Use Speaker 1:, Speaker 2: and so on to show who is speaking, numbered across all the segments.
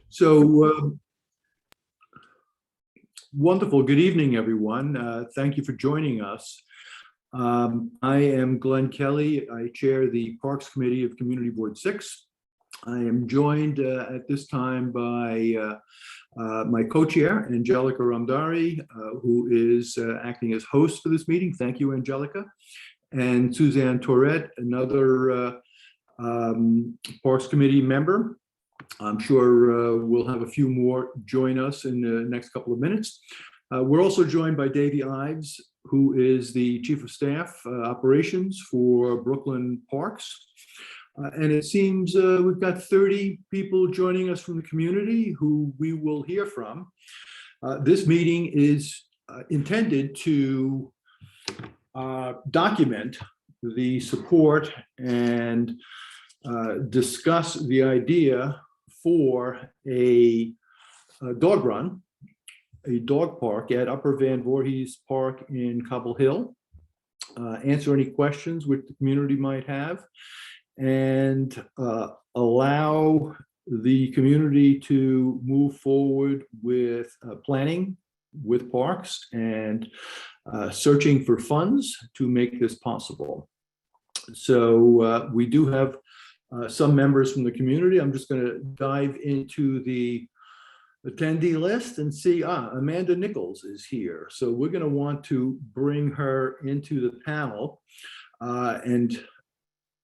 Speaker 1: So wonderful. Good evening, everyone. Thank you for joining us. I am Glenn Kelly. I chair the Parks Committee of Community Board 6. I am joined at this time by my co-chair, Angelica Ramdari, who is acting as host for this meeting. Thank you, Angelica. And Suzanne Tourette, another Parks Committee member. I'm sure we'll have a few more join us in the next couple of minutes. We're also joined by Davey Ives, who is the Chief of Staff Operations for Brooklyn Parks. And it seems we've got 30 people joining us from the community who we will hear from. This meeting is intended to document the support and discuss the idea for a dog run, a dog park at Upper Van Voorhees Park in Cobble Hill, answer any questions which the community might have, and allow the community to move forward with planning with parks and searching for funds to make this possible. So we do have some members from the community. I'm just going to dive into the attendee list and see, Amanda Nichols is here. So we're going to want to bring her into the panel and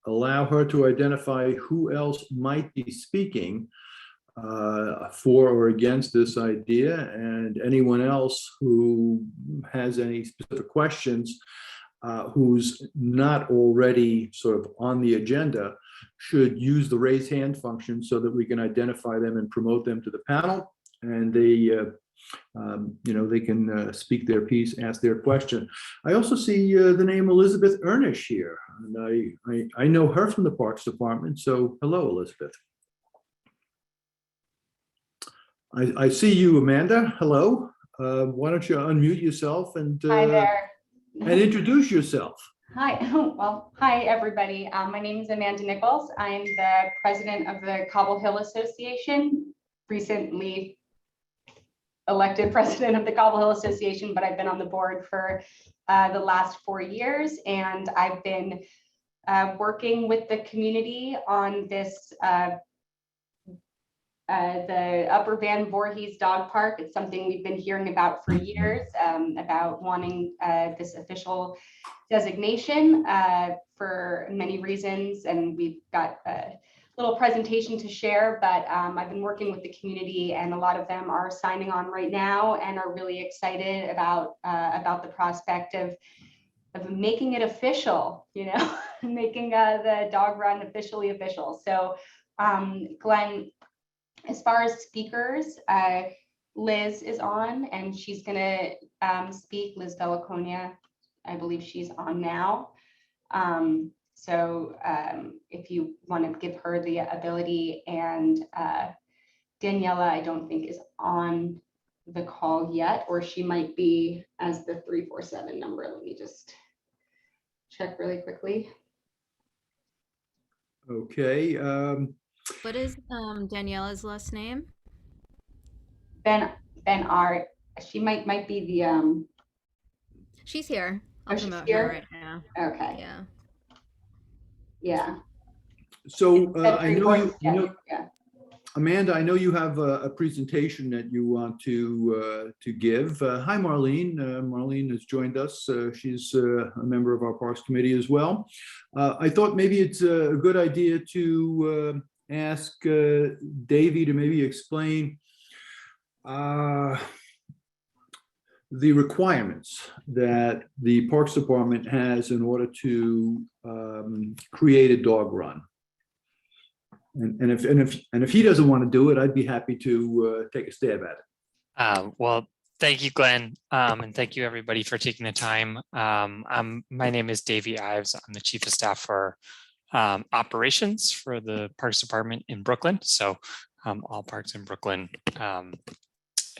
Speaker 1: allow her to identify who else might be speaking for or against this idea, and anyone else who has any specific questions who's not already sort of on the agenda should use the raise hand function so that we can identify them and promote them to the panel, and they they can speak their piece, ask their question. I also see the name Elizabeth Ernish here, and I know her from the Parks Department, so hello, Elizabeth. I see you, Amanda. Hello. Why don't you unmute yourself and
Speaker 2: hi there,
Speaker 1: and introduce yourself.
Speaker 2: Hi. Well, hi everybody. My name is Amanda Nichols. I'm the president of the Cobble Hill Association, recently elected president of the Cobble Hill Association, but I've been on the board for the last 4 years, and I've been working with the community on this the Upper Van Voorhees Dog Park. It's something we've been hearing about for years, about wanting this official designation for many reasons, and we've got a little presentation to share, but I've been working with the community, and a lot of them are signing on right now and are really excited about the prospect of making it official, making the dog run officially official. So Glenn, as far as speakers, Liz is on, and she's gonna speak. Liz Delaconia, I believe she's on now. So if you want to give her the ability, and Daniela, I don't think is on the call yet, or she might be as the 347 number. Let me just check really quickly.
Speaker 1: Okay.
Speaker 3: What is Daniela's last name?
Speaker 2: Ben Art. She might be the
Speaker 3: She's here. I'll promote
Speaker 2: here
Speaker 3: her right now.
Speaker 2: Okay.
Speaker 3: Yeah.
Speaker 2: Yeah.
Speaker 1: So I know you
Speaker 2: yeah.
Speaker 1: Amanda, I know you have a presentation that you want to give. Hi, Marlene. Marlene has joined us. She's a member of our Parks Committee as well. I thought maybe it's a good idea to ask Davey to maybe explain the requirements that the Parks Department has in order to create a dog run. And if he doesn't want to do it, I'd be happy to take a stab at it.
Speaker 4: Well, thank you, Glenn, and thank you everybody for taking the time. My name is Davey Ives. I'm the Chief of Staff for operations for the Parks Department in Brooklyn. So all parks in Brooklyn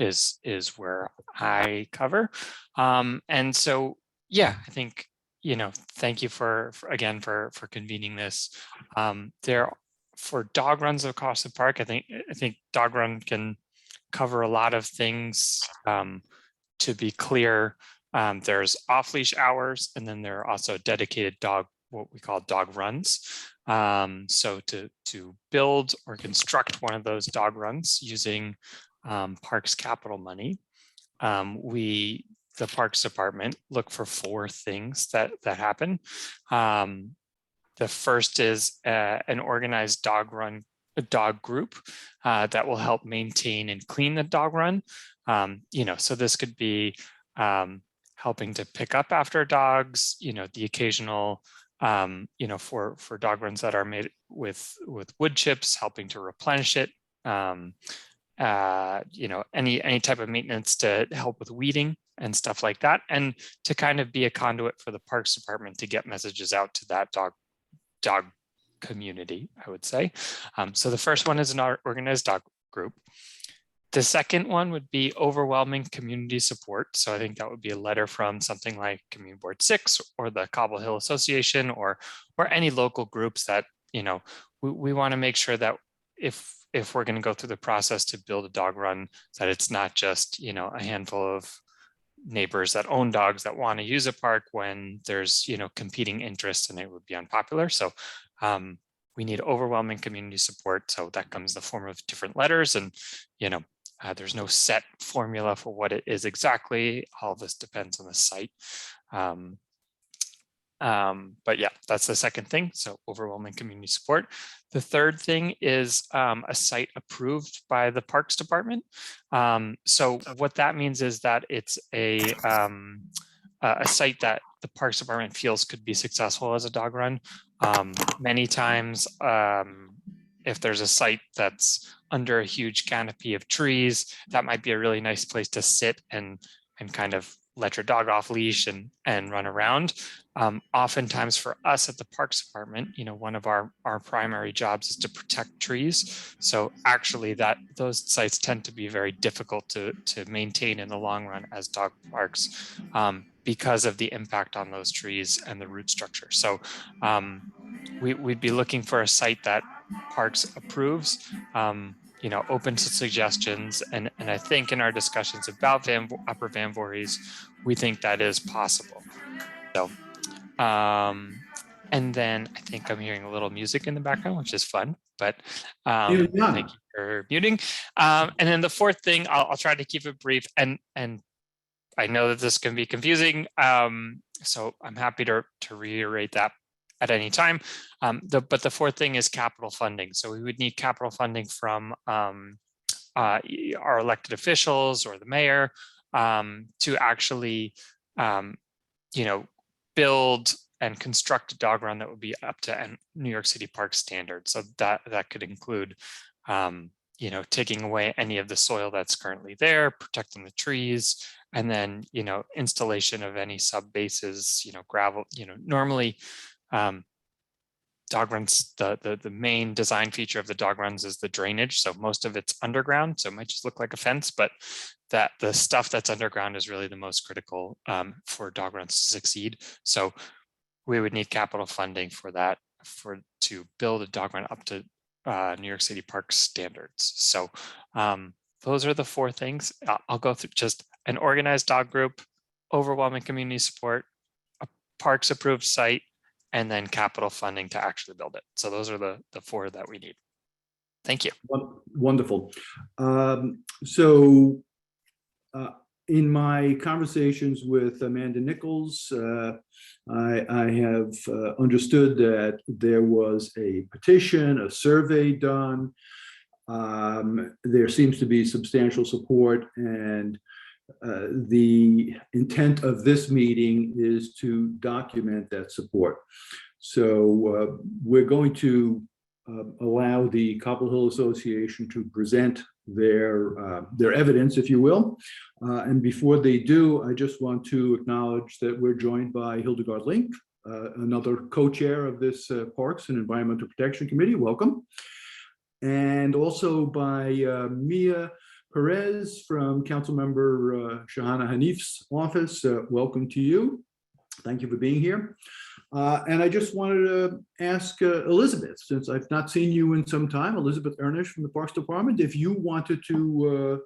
Speaker 4: is where I cover. And so, yeah, I think, thank you for convening this. for dog runs across the park, I think dog run can cover a lot of things. To be clear, there's off-leash hours, and then there are also dedicated what we call dog runs. So to build or construct one of those dog runs using Parks capital money, the Parks Department look for 4 things that happen. The first is an organized dog group that will help maintain and clean the dog run. So this could be helping to pick up after dogs, the occasional, for dog runs that are made with wood chips, helping to replenish it. Any type of maintenance to help with weeding and stuff like that, and to kind of be a conduit for the Parks Department to get messages out to that dog community, I would say. So the first one is an organized dog group. The second one would be overwhelming community support. So I think that would be a letter from something like Community Board 6 or the Cobble Hill Association or any local groups that, we want to make sure that if we're going to go through the process to build a dog run, that it's not just, a handful of neighbors that own dogs that want to use a park when there's, competing interests and it would be unpopular. So we need overwhelming community support. So that comes in the form of different letters, and, there's no set formula for what it is exactly. All of this depends on the site. But yeah, that's the second thing. So overwhelming community support. The third thing is a site approved by the Parks Department. So what that means is that it's a site that the Parks Department feels could be successful as a dog run. Many times, if there's a site that's under a huge canopy of trees, that might be a really nice place to sit and kind of let your dog off leash and run around. Oftentimes for us at the Parks Department, one of our primary jobs is to protect trees. So actually those sites tend to be very difficult to maintain in the long run as dog parks because of the impact on those trees and the root structure. So we'd be looking for a site that Parks approves, open to suggestions. And I think in our discussions about Upper Van Voorhees, we think that is possible. So, and then I think I'm hearing a little music in the background, which is fun, but thank you for muting. And then the fourth thing, I'll try to keep it brief, and I know that this can be confusing. So I'm happy to reiterate that at any time. But the fourth thing is capital funding. So we would need capital funding from our elected officials or the mayor to actually, build and construct a dog run that would be up to New York City Park standards. So that could include, taking away any of the soil that's currently there, protecting the trees, and then, installation of any sub bases, gravel, normally, dog runs, the main design feature of the dog runs is the drainage. So most of it's underground. So it might just look like a fence, but that the stuff that's underground is really the most critical for dog runs to succeed. So we would need capital funding for that, to build a dog run up to New York City Park standards. So those are the 4 things. I'll go through just an organized dog group, overwhelming community support, a Parks approved site, and then capital funding to actually build it. So those are the 4 that we need. Thank you.
Speaker 1: Wonderful. In my conversations with Amanda Nichols, I have understood that there was a petition, a survey done. There seems to be substantial support, and the intent of this meeting is to document that support. So we're going to allow the Cobble Hill Association to present their evidence, if you will. And before they do, I just want to acknowledge that we're joined by Hildegard Link, another co-chair of this Parks and Environmental Protection Committee. Welcome. And also by Mia Perez from Councilmember Shahana Hanif's office. Welcome to you. Thank you for being here. And I just wanted to ask Elizabeth, since I've not seen you in some time, Elizabeth Ernish from the Parks Department, if you wanted to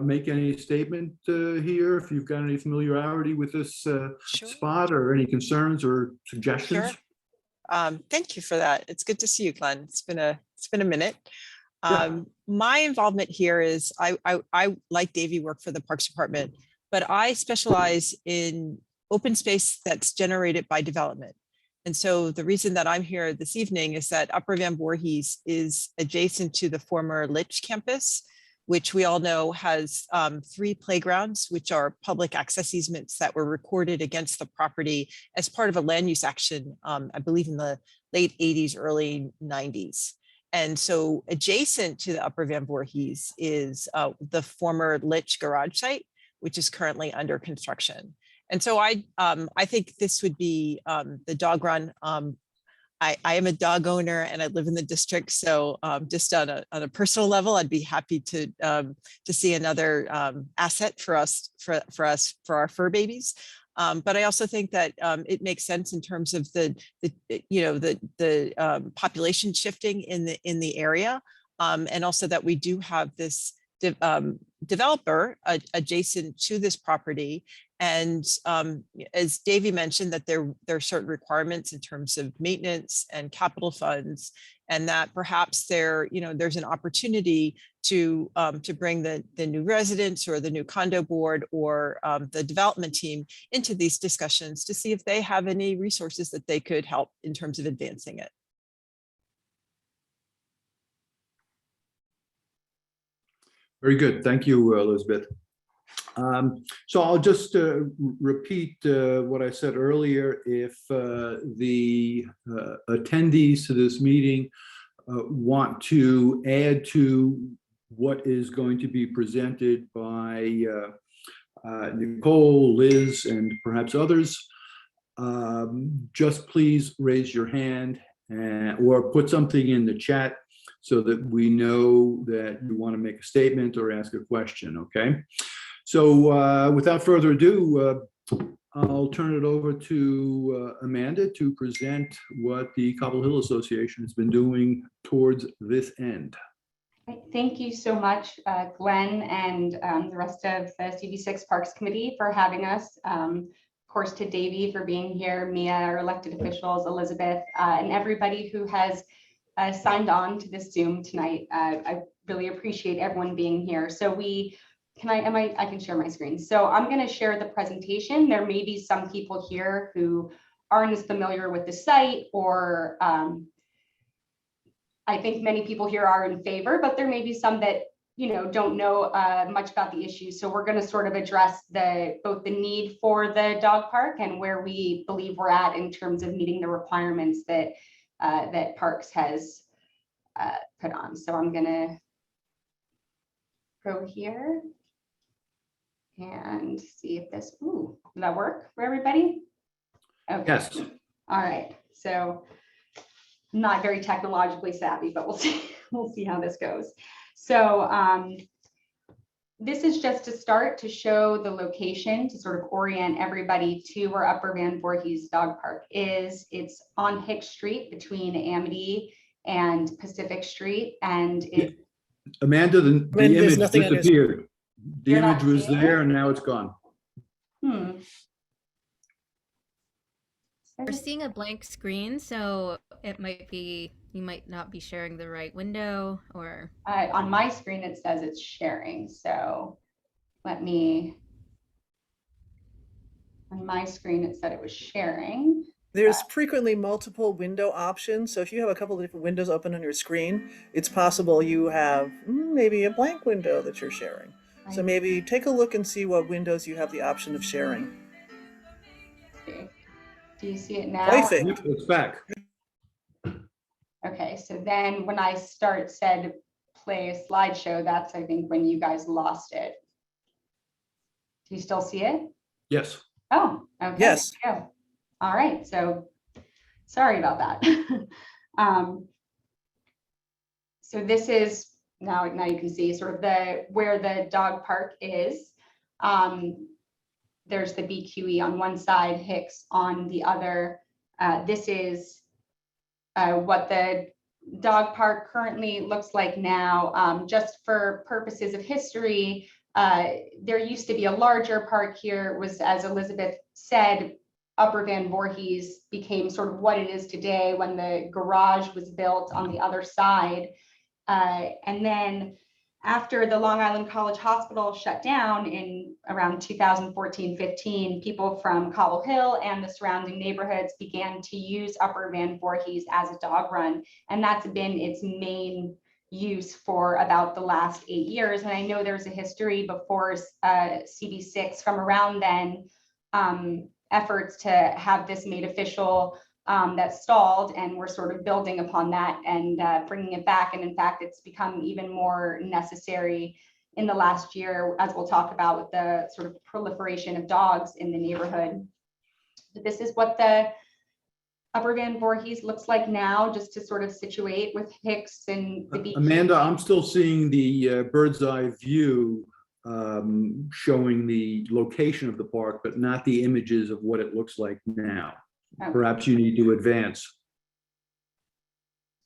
Speaker 1: make any statement here, if you've got any familiarity with this
Speaker 5: Sure.
Speaker 1: spot or any concerns or suggestions.
Speaker 5: Sure. Thank you for that. It's good to see you, Glenn. It's been a minute.
Speaker 1: Yeah.
Speaker 5: My involvement here is I like Davey work for the Parks Department, but I specialize in open space that's generated by development. And so the reason that I'm here this evening is that Upper Van Voorhees is adjacent to the former Litch campus, which we all know has 3 playgrounds, which are public access easements that were recorded against the property as part of a land use action, I believe in the late 80s, early 90s. And so adjacent to the Upper Van Voorhees is the former Litch garage site, which is currently under construction. And so I think this would be the dog run. I am a dog owner and I live in the district. So just on a personal level, I'd be happy to see another asset for us, for our fur babies. But I also think that it makes sense in terms of the population shifting in the area, and also that we do have this developer adjacent to this property. And as Davey mentioned, that there are certain requirements in terms of maintenance and capital funds, and that perhaps there's an opportunity to bring the new residents or the new condo board or the development team into these discussions to see if they have any resources that they could help in terms of advancing it.
Speaker 1: Very good. Thank you, Elizabeth. So I'll just repeat what I said earlier. If the attendees to this meeting want to add to what is going to be presented by Nicole, Liz, and perhaps others, just please raise your hand or put something in the chat so that we know that you want to make a statement or ask a question, okay? So without further ado, I'll turn it over to Amanda to present what the Cobble Hill Association has been doing towards this end.
Speaker 2: Thank you so much, Glenn, and the rest of the CV6 Parks Committee for having us. Of course, to Davey for being here, Mia, our elected officials, Elizabeth, and everybody who has signed on to this Zoom tonight. I really appreciate everyone being here. So I can share my screen. So I'm going to share the presentation. There may be some people here who aren't as familiar with the site, or I think many people here are in favor, but there may be some that don't know much about the issue. So we're going to sort of address both the need for the dog park and where we believe we're at in terms of meeting the requirements that that Parks has put on. So I'm going to go here and see if this, will that work for everybody? Okay.
Speaker 1: Yes.
Speaker 2: All right. So I'm not very technologically savvy, but we'll see how this goes. So this is just to start to show the location, to sort of orient everybody to where Upper Van Voorhees Dog Park is. It's on Hicks Street between Amity and Pacific Street. And it
Speaker 1: Amanda, the image disappeared. The
Speaker 2: You're
Speaker 1: image
Speaker 2: not
Speaker 1: was
Speaker 2: seeing
Speaker 1: there
Speaker 2: it?
Speaker 1: and now it's gone.
Speaker 3: We're seeing a blank screen, so it might be, you might not be sharing the right window, or
Speaker 2: on my screen, it says it's sharing. So on my screen, it said it was sharing.
Speaker 6: There's frequently multiple window options. So if you have a couple of different windows open on your screen, it's possible you have maybe a blank window that you're sharing. So maybe take a look and see what windows you have the option of sharing.
Speaker 2: Okay. Do you see it now?
Speaker 6: Perfect.
Speaker 1: It's back.
Speaker 2: Okay, so then when I said play a slideshow, that's I think when you guys lost it. Do you still see it?
Speaker 1: Yes.
Speaker 2: Oh, okay.
Speaker 6: Yes.
Speaker 2: There we go. All right, so sorry about that. So this is now you can see sort of where the dog park is. There's the BQE on one side, Hicks on the other. This is what the dog park currently looks like now. Just for purposes of history, there used to be a larger park here. It was, as Elizabeth said, Upper Van Voorhees became sort of what it is today when the garage was built on the other side. And then after the Long Island College Hospital shut down in around 2014-15, people from Cobble Hill and the surrounding neighborhoods began to use Upper Van Voorhees as a dog run. And that's been its main use for about the last 8 years. And I know there's a history before CB6 from around then, efforts to have this made official that stalled, and we're sort of building upon that and bringing it back. And in fact, it's become even more necessary in the last year, as we'll talk about, with the sort of proliferation of dogs in the neighborhood. But this is what the Upper Van Voorhees looks like now, just to sort of situate with Hicks and the beach.
Speaker 1: Amanda, I'm still seeing the bird's eye view showing the location of the park, but not the images of what it looks like now.
Speaker 2: Okay.
Speaker 1: Perhaps you need to advance.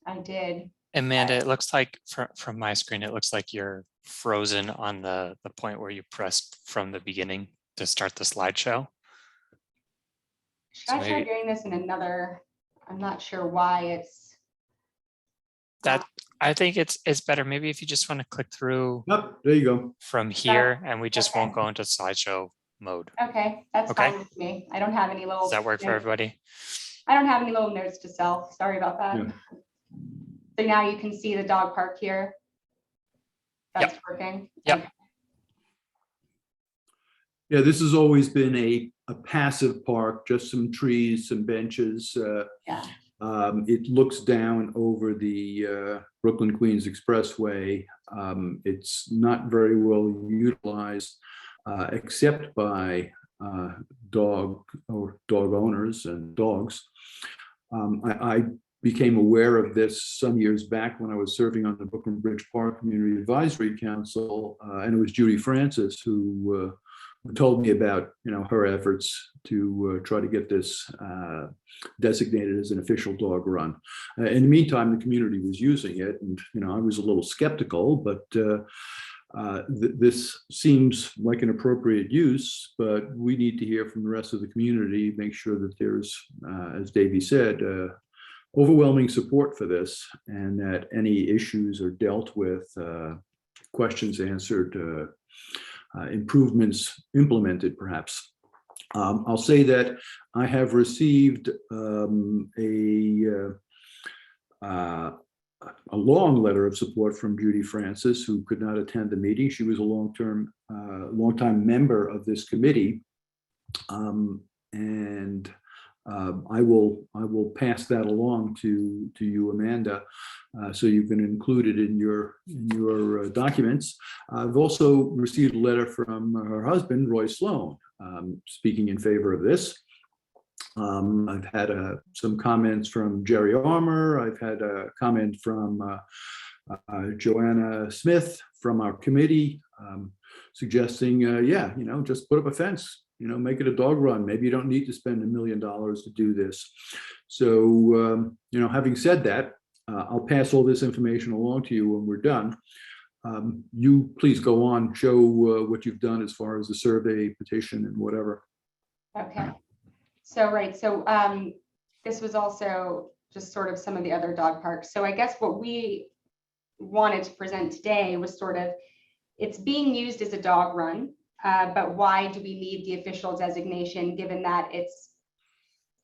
Speaker 2: I did.
Speaker 4: Amanda, it looks like from my screen, it looks like you're frozen on the point where you pressed from the beginning to start the slideshow.
Speaker 2: Should
Speaker 4: So
Speaker 2: I try
Speaker 4: maybe-
Speaker 2: doing this in another? I'm not sure why it's.
Speaker 4: That I think it's better. Maybe if you just want to click through
Speaker 1: Yep, there you go.
Speaker 4: from here, and we just
Speaker 2: Okay.
Speaker 4: won't go into slideshow mode.
Speaker 2: Okay, that's
Speaker 4: Okay.
Speaker 2: fine with me. I don't have any little.
Speaker 4: Does that work for
Speaker 2: notes.
Speaker 4: everybody?
Speaker 2: I don't have any little notes to self. Sorry about that.
Speaker 1: Yeah.
Speaker 2: So now you can see the dog park here. That's working.
Speaker 4: Yep.
Speaker 2: Okay.
Speaker 1: Yeah, this has always been a passive park, just some trees, some benches.
Speaker 2: Yeah.
Speaker 1: It looks down over the Brooklyn Queens Expressway. It's not very well utilized, except by dog owners and dogs. I became aware of this some years back when I was serving on the Brooklyn Bridge Park Community Advisory Council, and it was Judy Francis who told me about her efforts to try to get this designated as an official dog run. In the meantime, the community was using it, and I was a little skeptical, but this seems like an appropriate use. But we need to hear from the rest of the community, make sure that there's, as Davey said, overwhelming support for this, and that any issues are dealt with, questions answered, improvements implemented, perhaps. I'll say that I have received a long letter of support from Judy Francis, who could not attend the meeting. She was a long-time member of this committee, and I will pass that along to you, Amanda, so you can include it in your documents. I've also received a letter from her husband, Roy Sloan, speaking in favor of this. I've had some comments from Jerry Armour. I've had a comment from Joanna Smith from our committee, suggesting, just put up a fence. Make it a dog run. Maybe you don't need to spend $1 million to do this. So, having said that, I'll pass all this information along to you when we're done. You please go on, show what you've done as far as the survey, petition, and whatever.
Speaker 2: Okay. So, right. So this was also just sort of some of the other dog parks. So I guess what we wanted to present today was sort of, it's being used as a dog run. But why do we need the official designation, given that its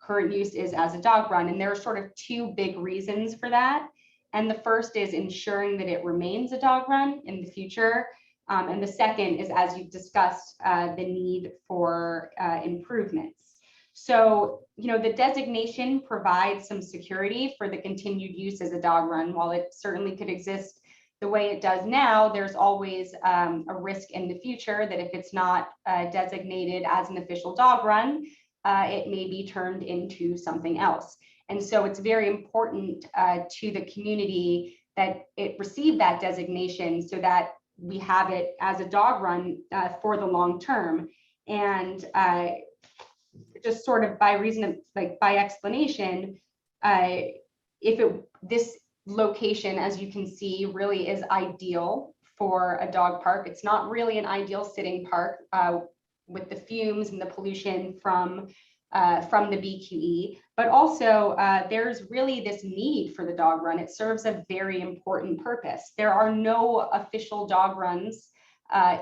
Speaker 2: current use is as a dog run? And there are sort of two big reasons for that. And the first is ensuring that it remains a dog run in the future. And the second is, as you've discussed, the need for improvements. So, the designation provides some security for the continued use as a dog run. While it certainly could exist the way it does now, there's always a risk in the future that if it's not designated as an official dog run, it may be turned into something else. And so it's very important to the community that it receive that designation so that we have it as a dog run for the long term. And just sort of by reason of like by explanation, this location, as you can see, really is ideal for a dog park. It's not really an ideal sitting park with the fumes and the pollution from the BQE, but also there's really this need for the dog run. It serves a very important purpose. There are no official dog runs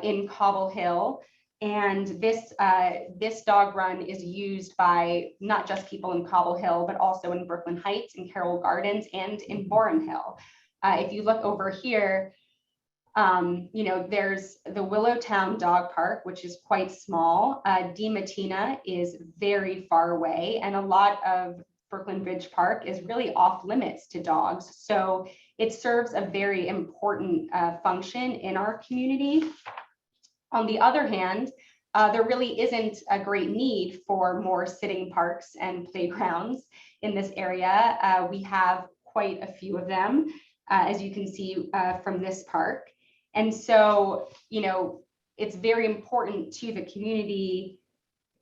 Speaker 2: in Cobble Hill, and this dog run is used by not just people in Cobble Hill, but also in Brooklyn Heights, in Carroll Gardens, and in Boren Hill. If you look over here, there's the Willowtown Dog Park, which is quite small. DiMattina is very far away, and a lot of Brooklyn Bridge Park is really off limits to dogs. So it serves a very important function in our community. On the other hand, there really isn't a great need for more sitting parks and playgrounds in this area. We have quite a few of them, as you can see from this park. And so, it's very important to the community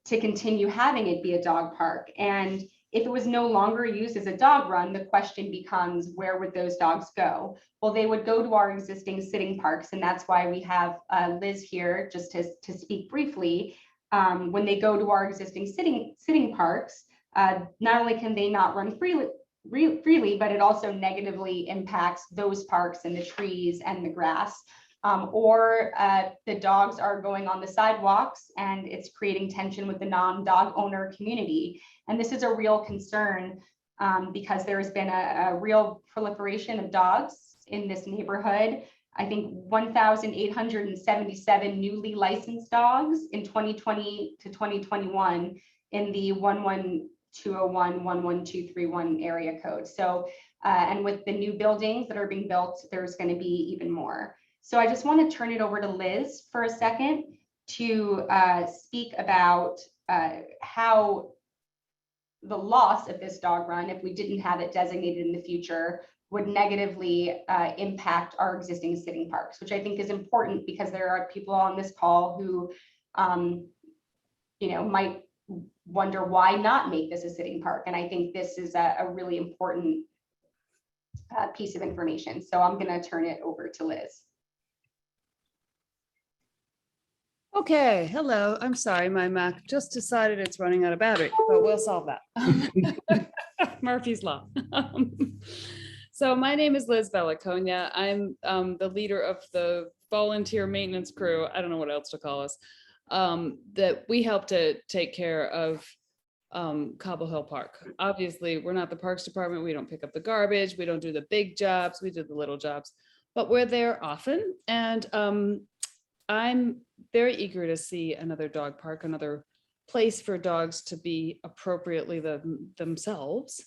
Speaker 2: to continue having it be a dog park. And if it was no longer used as a dog run, the question becomes, where would those dogs go? Well, they would go to our existing sitting parks. And that's why we have Liz here just to speak briefly. When they go to our existing sitting parks, not only can they not run freely, but it also negatively impacts those parks and the trees and the grass. Or the dogs are going on the sidewalks and it's creating tension with the non-dog owner community. And this is a real concern because there has been a real proliferation of dogs in this neighborhood. I think 1,877 newly licensed dogs in 2020 to 2021 in the 11201, 11231 area code. So, and with the new buildings that are being built, there's going to be even more. So I just want to turn it over to Liz for a second to speak about how the loss of this dog run, if we didn't have it designated in the future, would negatively impact our existing sitting parks, which I think is important because there are people on this call who, might wonder why not make this a sitting park. And I think this is a really important piece of information. So I'm going to turn it over to Liz.
Speaker 7: Okay, hello. I'm sorry, my Mac just decided it's running out of battery, but we'll solve that. Murphy's Law. So my name is Liz Bellaconia. I'm the leader of the volunteer maintenance crew. I don't know what else to call us. That we help to take care of Cobble Hill Park. Obviously, we're not the Parks Department. We don't pick up the garbage. We don't do the big jobs. We do the little jobs, but we're there often. And I'm very eager to see another dog park, another place for dogs to be appropriately themselves,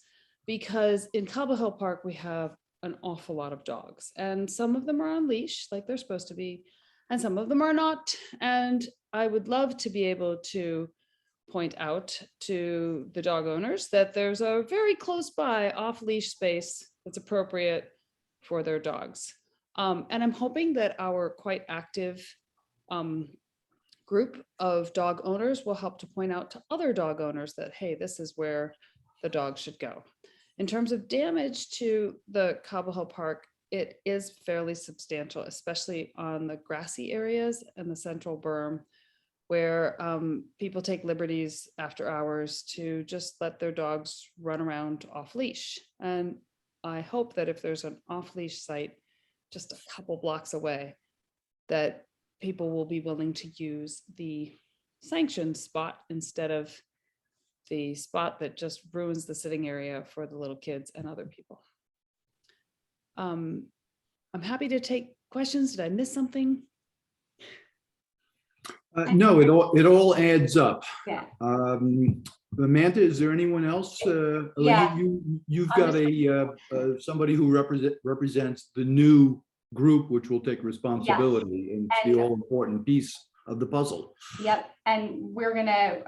Speaker 7: because in Cobble Hill Park, we have an awful lot of dogs, and some of them are on leash like they're supposed to be, and some of them are not. And I would love to be able to point out to the dog owners that there's a very close by off leash space that's appropriate for their dogs. And I'm hoping that our quite active group of dog owners will help to point out to other dog owners that, hey, this is where the dog should go. In terms of damage to the Cobble Hill Park, it is fairly substantial, especially on the grassy areas and the central berm, where people take liberties after hours to just let their dogs run around off leash. And I hope that if there's an off leash site just a couple blocks away, that people will be willing to use the sanctioned spot instead of the spot that just ruins the sitting area for the little kids and other people. I'm happy to take questions. Did I miss something?
Speaker 1: No, it all adds up.
Speaker 2: Yeah.
Speaker 1: Amanda, is there anyone else? Elena,
Speaker 2: Yeah.
Speaker 1: You've got somebody who represents the new group, which will take responsibility, and it's the all important piece of the puzzle.
Speaker 2: Yep, and we're going to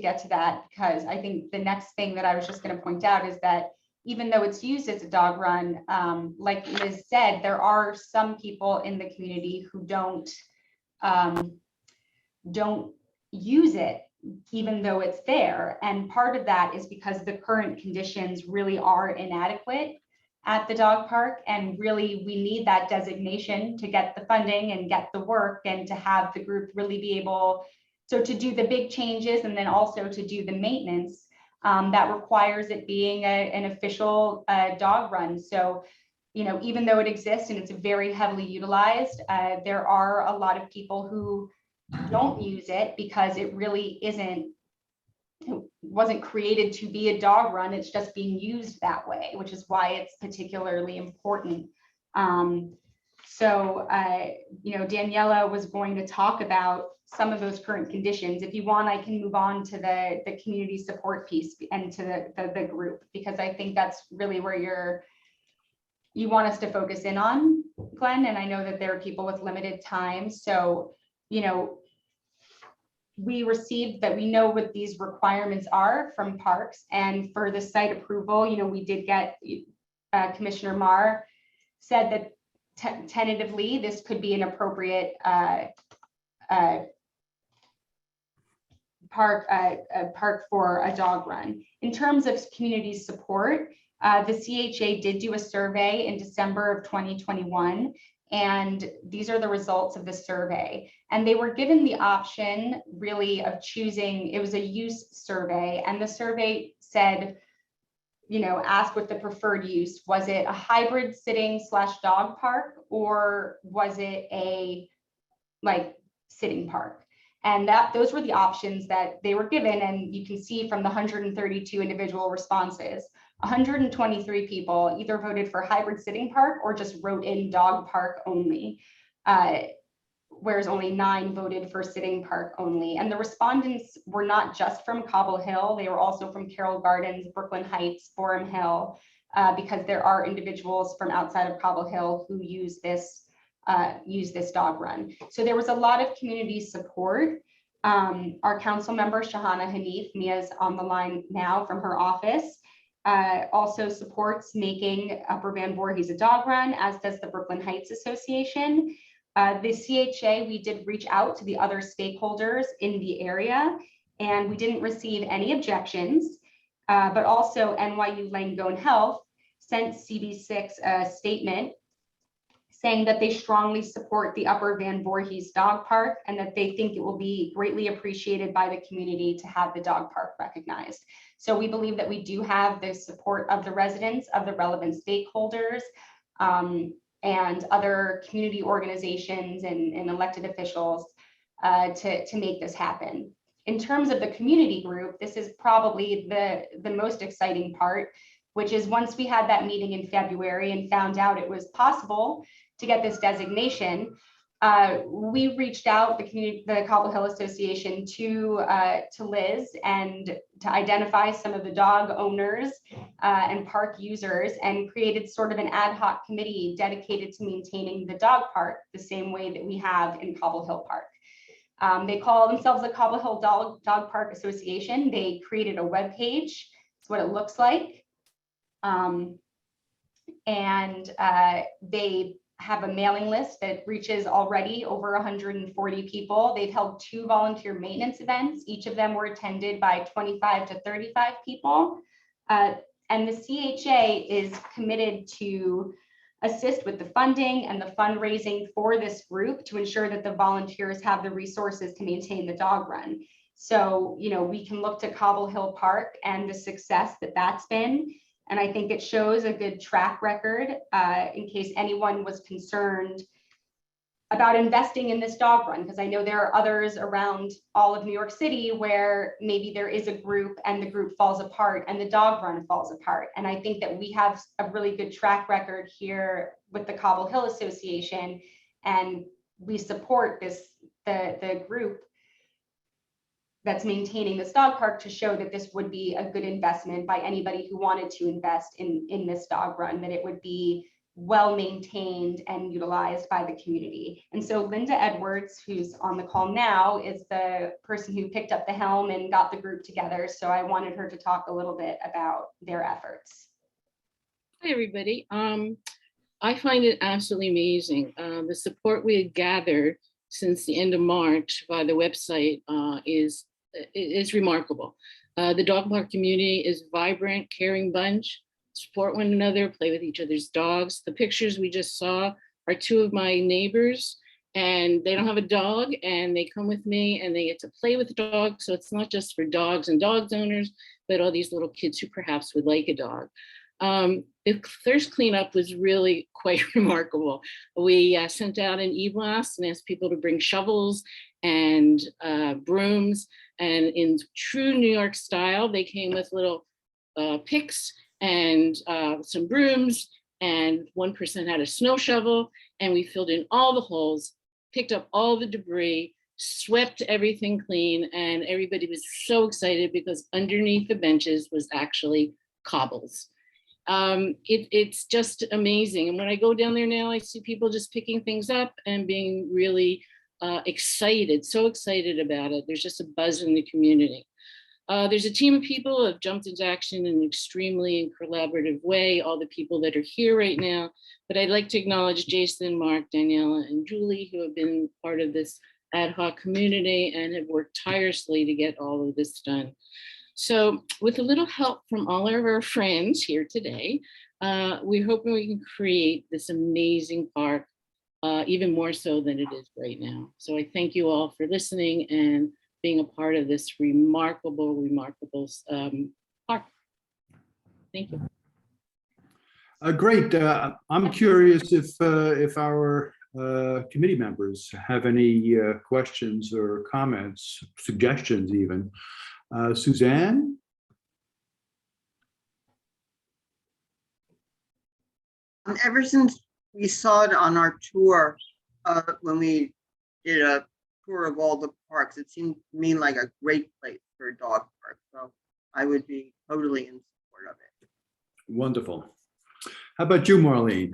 Speaker 2: get to that, because I think the next thing that I was just going to point out is that even though it's used as a dog run, like Liz said, there are some people in the community who don't use it even though it's there. And part of that is because the current conditions really are inadequate at the dog park. And really, we need that designation to get the funding and get the work and to have the group really be able, so to do the big changes and then also to do the maintenance that requires it being an official dog run. So, you know, even though it exists and it's very heavily utilized, there are a lot of people who don't use it because it really wasn't created to be a dog run. It's just being used that way, which is why it's particularly important. So, you know, Daniela was going to talk about some of those current conditions. If you want, I can move on to the community support piece and to the group, because I think that's really where you want us to focus in on, Glenn. And I know that there are people with limited time. So, you know, we received that we know what these requirements are from parks, and for the site approval, you know, we did get Commissioner Marr said that tentatively this could be an appropriate park for a dog run. In terms of community support, the CHA did do a survey in December of 2021, and these are the results of the survey. And they were given the option really of choosing, it was a use survey, and the survey said, you know, ask what the preferred use. Was it a hybrid sitting / dog park, or was it a sitting park? And those were the options that they were given. And you can see from the 132 individual responses, 123 people either voted for hybrid sitting park or just wrote in dog park only, whereas only 9 voted for sitting park only. And the respondents were not just from Cobble Hill, they were also from Carroll Gardens, Brooklyn Heights, Borum Hill, because there are individuals from outside of Cobble Hill who use this dog run. So there was a lot of community support. Our council member, Shahana Hanif, Mia's on the line now from her office, also supports making Upper Van Voorhees a dog run, as does the Brooklyn Heights Association. The CHA, we did reach out to the other stakeholders in the area, and we didn't receive any objections, but also NYU Langone Health sent CB6 a statement saying that they strongly support the Upper Van Voorhees Dog Park and that they think it will be greatly appreciated by the community to have the dog park recognized. So we believe that we do have the support of the residents, of the relevant stakeholders, and other community organizations and elected officials to make this happen. In terms of the community group, this is probably the most exciting part, which is once we had that meeting in February and found out it was possible to get this designation, we reached out, the Cobble Hill Association, to Liz and to identify some of the dog owners and park users, and created sort of an ad hoc committee dedicated to maintaining the dog park the same way that we have in Cobble Hill Park. They call themselves the Cobble Hill Dog Park Association. They created a webpage. It's what it looks like. And they have a mailing list that reaches already over 140 people. They've held 2 volunteer maintenance events. Each of them were attended by 25 to 35 people. And the CHA is committed to assist with the funding and the fundraising for this group to ensure that the volunteers have the resources to maintain the dog run. So, you know, we can look to Cobble Hill Park and the success that that's been. And I think it shows a good track record in case anyone was concerned about investing in this dog run, because I know there are others around all of New York City where maybe there is a group and the group falls apart and the dog run falls apart. And I think that we have a really good track record here with the Cobble Hill Association, and we support the group that's maintaining this dog park to show that this would be a good investment by anybody who wanted to invest in this dog run, that it would be well maintained and utilized by the community. And so Linda Edwards, who's on the call now, is the person who picked up the helm and got the group together. So I wanted her to talk a little bit about their efforts.
Speaker 8: Hi, everybody. I find it absolutely amazing. The support we had gathered since the end of March by the website is remarkable. The dog park community is vibrant, caring bunch, support one another, play with each other's dogs. The pictures we just saw are two of my neighbors, and they don't have a dog, and they come with me and they get to play with dogs. So it's not just for dogs and dogs owners, but all these little kids who perhaps would like a dog. The thirst cleanup was really quite remarkable. We sent out an e-blast and asked people to bring shovels and brooms, and in true New York style, they came with little picks and some brooms, and one person had a snow shovel, and we filled in all the holes, picked up all the debris, swept everything clean, and everybody was so excited because underneath the benches was actually cobbles. It's just amazing. And when I go down there now, I see people just picking things up and being really excited, so excited about it. There's just a buzz in the community. There's a team of people who have jumped into action in an extremely collaborative way, all the people that are here right now. But I'd like to acknowledge Jason, Mark, Daniela, and Julie, who have been part of this ad hoc community and have worked tirelessly to get all of this done. So with a little help from all of our friends here today, we're hoping we can create this amazing park, even more so than it is right now. So I thank you all for listening and being a part of this remarkable park. Thank you.
Speaker 1: Great. I'm curious if our committee members have any questions or comments, suggestions even. Suzanne?
Speaker 9: Ever since we saw it on our tour, when we did a tour of all the parks, it seemed to me like a great place for a dog park. So I would be totally in support of it.
Speaker 1: Wonderful. How about you, Marlene?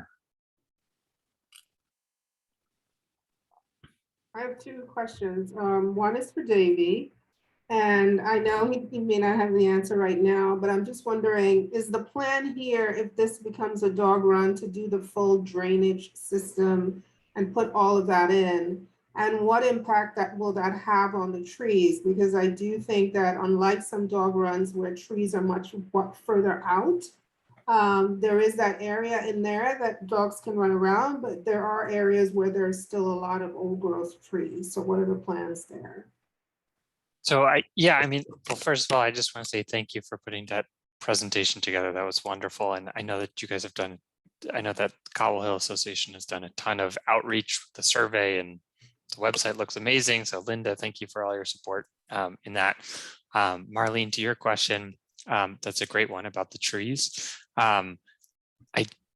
Speaker 10: I have two questions. One is for Davey, and I know he may not have the answer right now, but I'm just wondering, is the plan here, if this becomes a dog run, to do the full drainage system and put all of that in? And what impact will that have on the trees? Because I do think that unlike some dog runs where trees are much further out, there is that area in there that dogs can run around, but there are areas where there's still a lot of old growth trees. So what are the plans there?
Speaker 4: So well, first of all, I just want to say thank you for putting that presentation together. That was wonderful. And I know that you guys have done, I know that Cobble Hill Association has done a ton of outreach with the survey, and the website looks amazing. So Linda, thank you for all your support in that. Marlene, to your question, that's a great one about the trees. I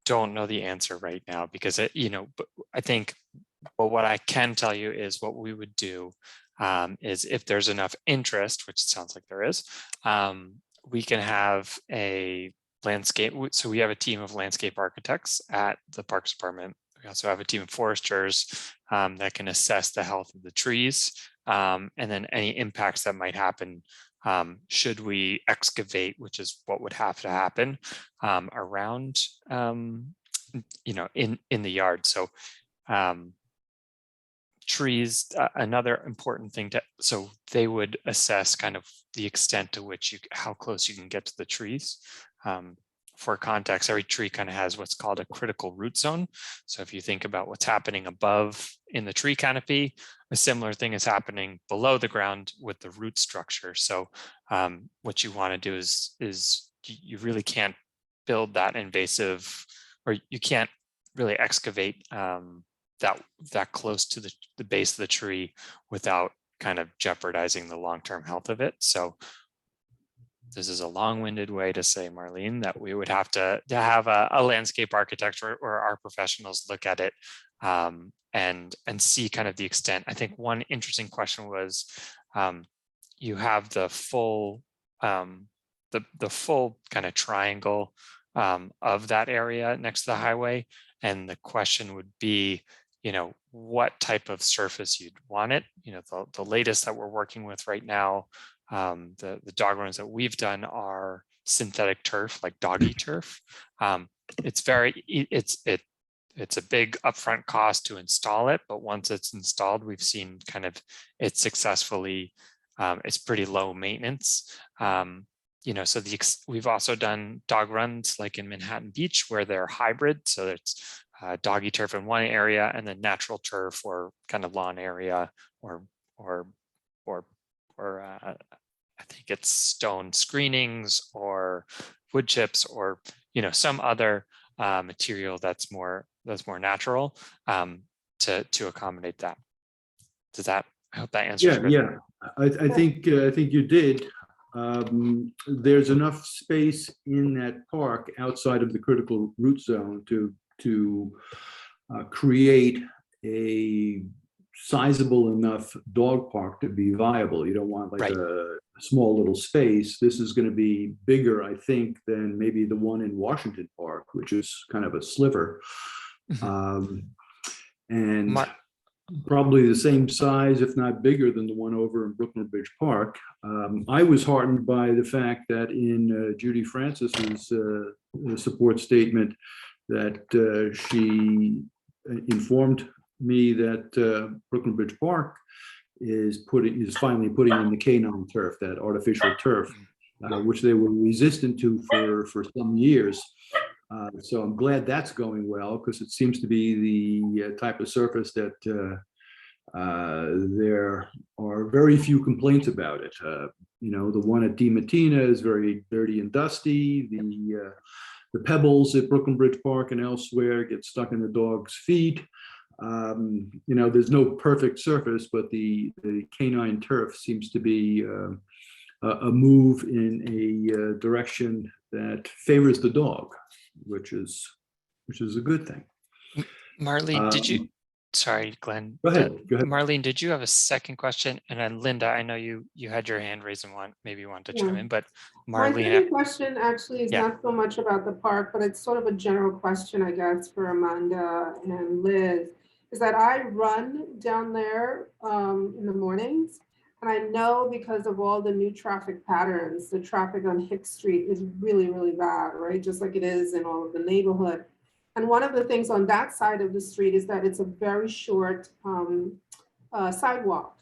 Speaker 4: don't know the answer right now because but I think, but what I can tell you is what we would do is if there's enough interest, which sounds like there is, we can have a landscape. So we have a team of landscape architects at the Parks Department. We also have a team of foresters that can assess the health of the trees and then any impacts that might happen should we excavate, which is what would have to happen around, in the yard. So trees, another important thing so they would assess kind of the extent to which how close you can get to the trees. For context, every tree kind of has what's called a critical root zone. So if you think about what's happening above in the tree canopy, a similar thing is happening below the ground with the root structure. So what you want to do is you really can't build that invasive, or you can't really excavate that close to the base of the tree without kind of jeopardizing the long-term health of it. So this is a long-winded way to say, Marlene, that we would have to have a landscape architect or our professionals look at it and see kind of the extent. I think one interesting question was, you have the full the full kind of triangle of that area next to the highway, and the question would be, what type of surface you'd want it. The latest that we're working with right now, the dog runs that we've done are synthetic turf, like doggy turf. It's it's a big upfront cost to install it, but once it's installed, we've seen kind of it successfully, it's pretty low maintenance. You know, so we've also done dog runs like in Manhattan Beach where they're hybrid. So it's doggy turf in one area and then natural turf or kind of lawn area or I think it's stone screenings or wood chips or, you know, some other material that's more natural to accommodate that. Does that, I hope that answers.
Speaker 1: Yeah. I think you did. There's enough space in that park outside of the critical root zone to create a sizable enough dog park to be viable. You don't want like a small little space. This is going to be bigger, I think, than maybe the one in Washington Park, which is kind of a sliver. And probably the same size, if not bigger than the one over in Brooklyn Bridge Park. I was heartened by the fact that in Judy Francis's support statement that she informed me that Brooklyn Bridge Park is finally putting in the canine turf, that artificial turf, which they were resistant to for some years. So I'm glad that's going well, because it seems to be the type of surface that there are very few complaints about it. You know, the one at DiMattina is very dirty and dusty. The pebbles at Brooklyn Bridge Park and elsewhere get stuck in the dog's feet. You know, there's no perfect surface, but the canine turf seems to be a move in a direction that favors the dog, which is a good thing.
Speaker 4: Marlene, did you? Sorry, Glenn.
Speaker 1: Go ahead.
Speaker 4: Marlene, did you have a second question? And then Linda, I know you had your hand raised and maybe want to chime in, but
Speaker 10: My
Speaker 4: Marlene.
Speaker 10: second question actually is not so much about the park, but it's sort of a general question, I guess, for Amanda and Liz, is that I run down there in the mornings. And I know because of all the new traffic patterns, the traffic on Hicks Street is really, really bad, right? Just like it is in all of the neighborhood. And one of the things on that side of the street is that it's a very short sidewalk.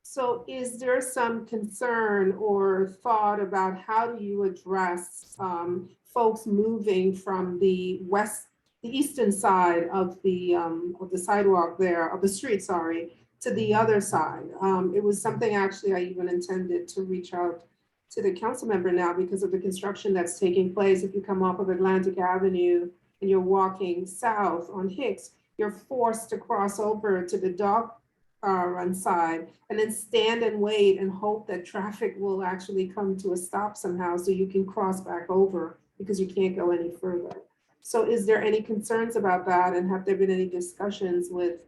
Speaker 10: So is there some concern or thought about how do you address folks moving from the eastern side of the sidewalk there, of the street, sorry, to the other side? It was something actually I even intended to reach out to the council member now because of the construction that's taking place. If you come off of Atlantic Avenue and you're walking south on Hicks, you're forced to cross over to the dog run side and then stand and wait and hope that traffic will actually come to a stop somehow so you can cross back over because you can't go any further. So is there any concerns about that? And have there been any discussions with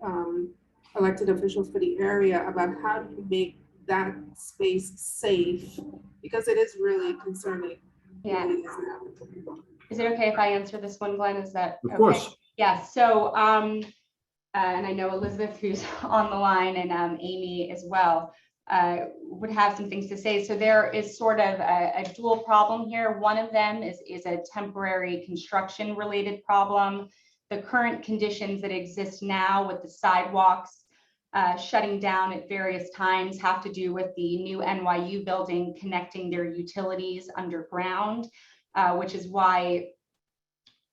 Speaker 10: elected officials for the area about how do you make that space safe? Because it is really concerning.
Speaker 2: Yeah. Is it okay if I answer this one, Glenn? Is that
Speaker 1: okay? Of course.
Speaker 2: Yeah, so, and I know Elizabeth, who's on the line, and Amy as well, would have some things to say. So there is sort of a dual problem here. One of them is a temporary construction related problem. The current conditions that exist now with the sidewalks shutting down at various times have to do with the new NYU building connecting their utilities underground, which is why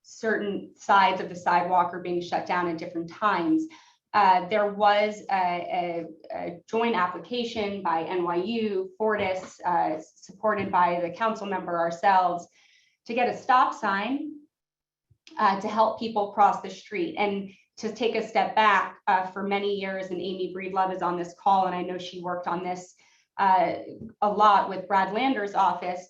Speaker 2: certain sides of the sidewalk are being shut down at different times. There was a joint application by NYU, Fortis, supported by the council member ourselves, to get a stop sign to help people cross the street. And to take a step back, for many years, and Amy Breedlove is on this call, and I know she worked on this a lot with Brad Lander's office.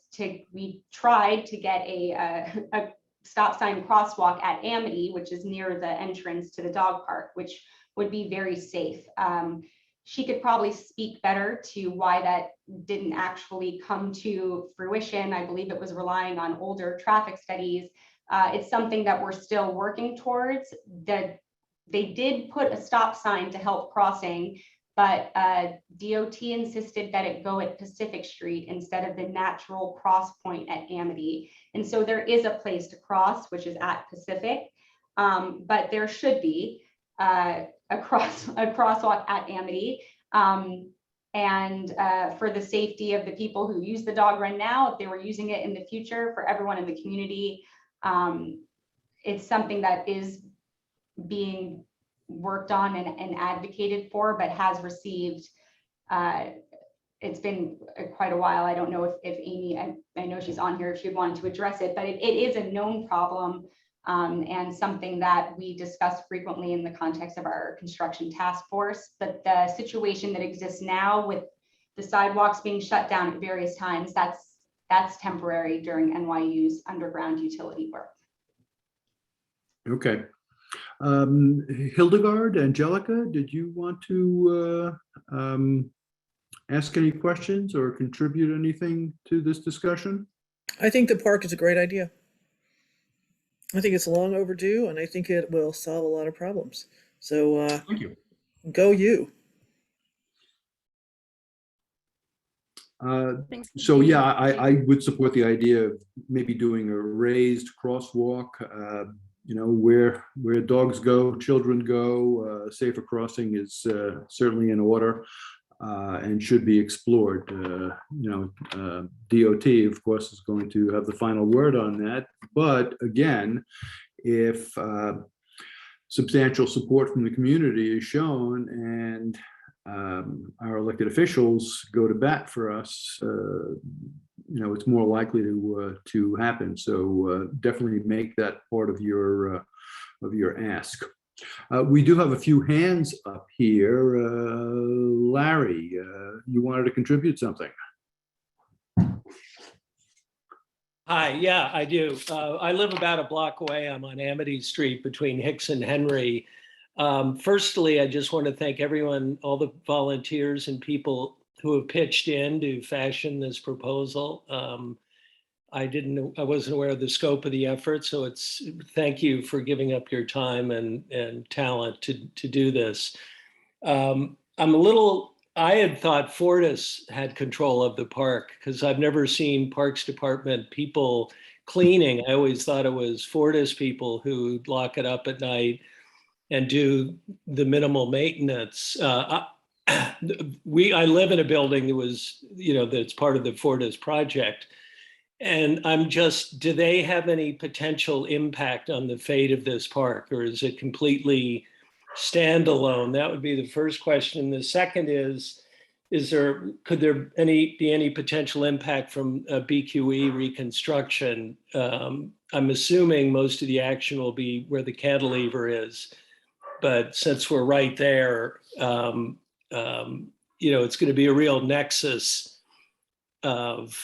Speaker 2: We tried to get a stop sign crosswalk at Amity, which is near the entrance to the dog park, which would be very safe. She could probably speak better to why that didn't actually come to fruition. I believe it was relying on older traffic studies. It's something that we're still working towards. They did put a stop sign to help crossing, but DOT insisted that it go at Pacific Street instead of the natural cross point at Amity. And so there is a place to cross, which is at Pacific. but there should be a crosswalk at Amity. And for the safety of the people who use the dog run now, if they were using it in the future, for everyone in the community, it's something that is being worked on and advocated for, but has received, it's been quite a while. I don't know if Amy, I know she's on here, if she wanted to address it, but it is a known problem, and something that we discuss frequently in the context of our construction task force. But the situation that exists now with the sidewalks being shut down at various times, that's temporary during NYU's underground utility work.
Speaker 1: Okay. Hildegard, Angelica, did you want to ask any questions or contribute anything to this discussion?
Speaker 6: I think the park is a great idea. I think it's long overdue, and I think it will solve a lot of problems. So
Speaker 1: Thank you.
Speaker 6: go you.
Speaker 1: So yeah, I would support the idea of maybe doing a raised crosswalk, you know, where dogs go, children go. Safer crossing is certainly in order and should be explored. You know, DOT, of course, is going to have the final word on that. But again, if substantial support from the community is shown and our elected officials go to bat for us, you know, it's more likely to happen. So definitely make that part of your ask. We do have a few hands up here. Larry, you wanted to contribute something?
Speaker 11: Hi, yeah, I do. I live about a block away. I'm on Amity Street between Hicks and Henry. Firstly, I just want to thank everyone, all the volunteers and people who have pitched in to fashion this proposal. I wasn't aware of the scope of the effort, so thank you for giving up your time and talent to do this. I had thought Fortis had control of the park because I've never seen Parks Department people cleaning. I always thought it was Fortis people who lock it up at night and do the minimal maintenance. I live in a building that was, you know, that's part of the Fortis project. And do they have any potential impact on the fate of this park, or is it completely standalone? That would be the first question. The second could there be any potential impact from BQE reconstruction? I'm assuming most of the action will be where the cantilever is, but since we're right there, you know, it's going to be a real nexus of,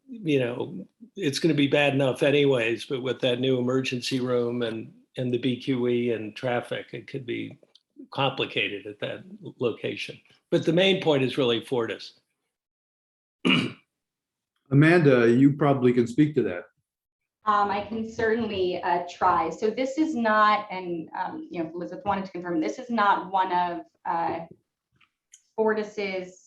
Speaker 11: you know, it's going to be bad enough anyways, but with that new emergency room and the BQE and traffic, it could be complicated at that location. But the main point is really Fortis.
Speaker 1: Amanda, you probably can speak to that.
Speaker 2: I can certainly try. So this is not, and you know, Elizabeth wanted to confirm, this is not one of Fortis's,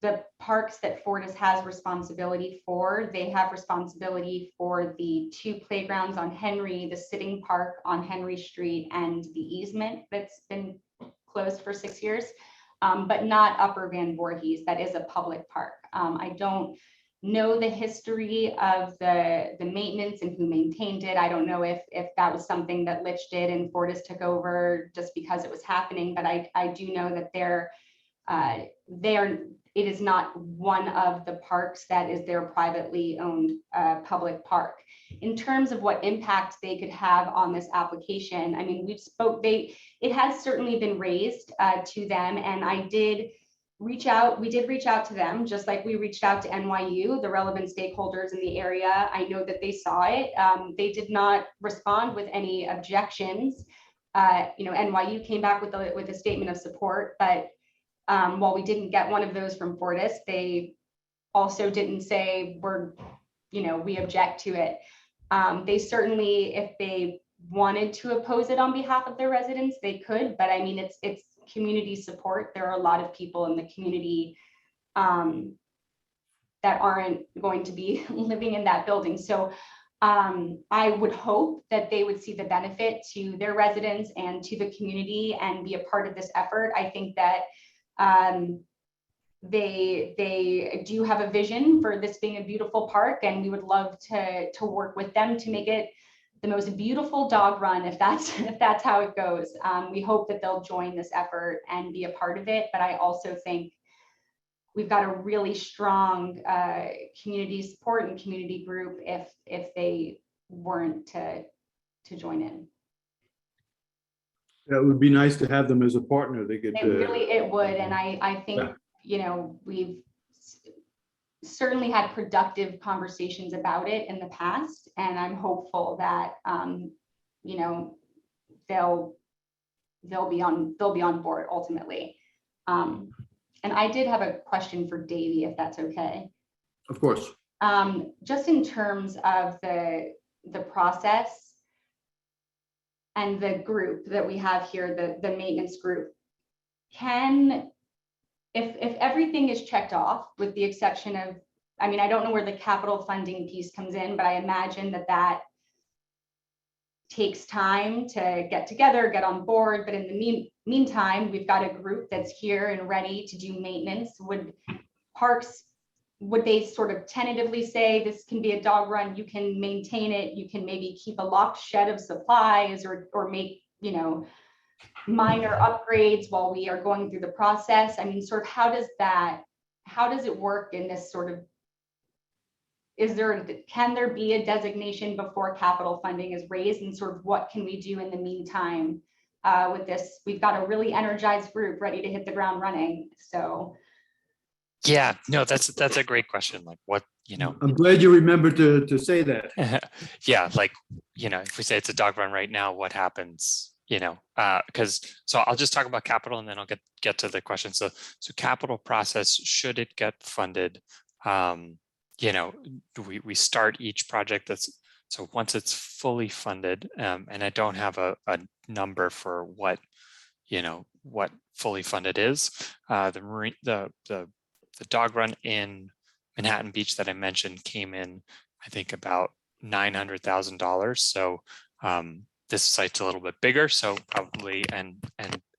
Speaker 2: the parks that Fortis has responsibility for. They have responsibility for the 2 playgrounds on Henry, the sitting park on Henry Street, and the easement that's been closed for 6 years, but not Upper Van Voorhees. That is a public park. I don't know the history of the maintenance and who maintained it. I don't know if that was something that Litch did and Fortis took over just because it was happening, but I do know that it is not one of the parks that is their privately owned public park. In terms of what impact they could have on this application, I mean, it has certainly been raised to them, and we did reach out to them, just like we reached out to NYU, the relevant stakeholders in the area. I know that they saw it. They did not respond with any objections. You know, NYU came back with a statement of support, but while we didn't get one of those from Fortis, they also didn't say we object to it. They certainly, if they wanted to oppose it on behalf of their residents, they could, but I mean, it's community support. There are a lot of people in the community that aren't going to be living in that building. So I would hope that they would see the benefit to their residents and to the community and be a part of this effort. I think that they do have a vision for this being a beautiful park, and we would love to work with them to make it the most beautiful dog run, if that's how it goes. We hope that they'll join this effort and be a part of it, but I also think we've got a really strong community support and community group if they weren't to join in.
Speaker 1: It would be nice to have them as a partner. They could.
Speaker 2: It would, and I think,
Speaker 1: Yeah.
Speaker 2: you know, we've certainly had productive conversations about it in the past, and I'm hopeful that you know, they'll be on board ultimately. And I did have a question for Davey, if that's okay.
Speaker 1: Of course.
Speaker 2: Just in terms of the process and the group that we have here, the maintenance group, if everything is checked off with the exception of, I mean, I don't know where the capital funding piece comes in, but I imagine that takes time to get together, get on board. But in the meantime, we've got a group that's here and ready to do maintenance. Would they sort of tentatively say this can be a dog run, you can maintain it, you can maybe keep a locked shed of supplies or make, you know, minor upgrades while we are going through the process? I mean, sort of how does it work in this sort of, can there be a designation before capital funding is raised, and sort of what can we do in the meantime with this? We've got a really energized group ready to hit the ground running. So
Speaker 4: Yeah, no, that's a great question. Like what, you know,
Speaker 1: I'm glad you remembered to say that.
Speaker 4: yeah, like, you know, if we say it's a dog run right now, what happens, you know, because so I'll just talk about capital and then I'll get to the question. So capital process, should it get funded, you know, we start each project so once it's fully funded, and I don't have a number for what, you know, what fully funded is, the dog run in Manhattan Beach that I mentioned came in, I think, about $900,000. So this site's a little bit bigger, so probably, and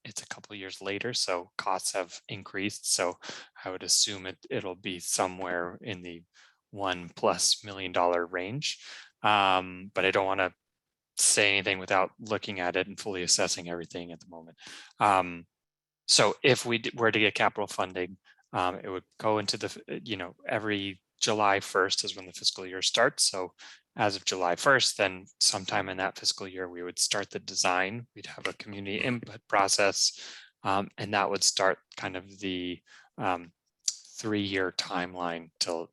Speaker 4: it's a couple of years later, so costs have increased. So I would assume it'll be somewhere in the $1+ million range. But I don't want to say anything without looking at it and fully assessing everything at the moment. So if we were to get capital funding, it would go into the, you know, every July 1st is when the fiscal year starts. So as of July 1st, then sometime in that fiscal year, we would start the design. We'd have a community input process, and that would start kind of the 3-year timeline till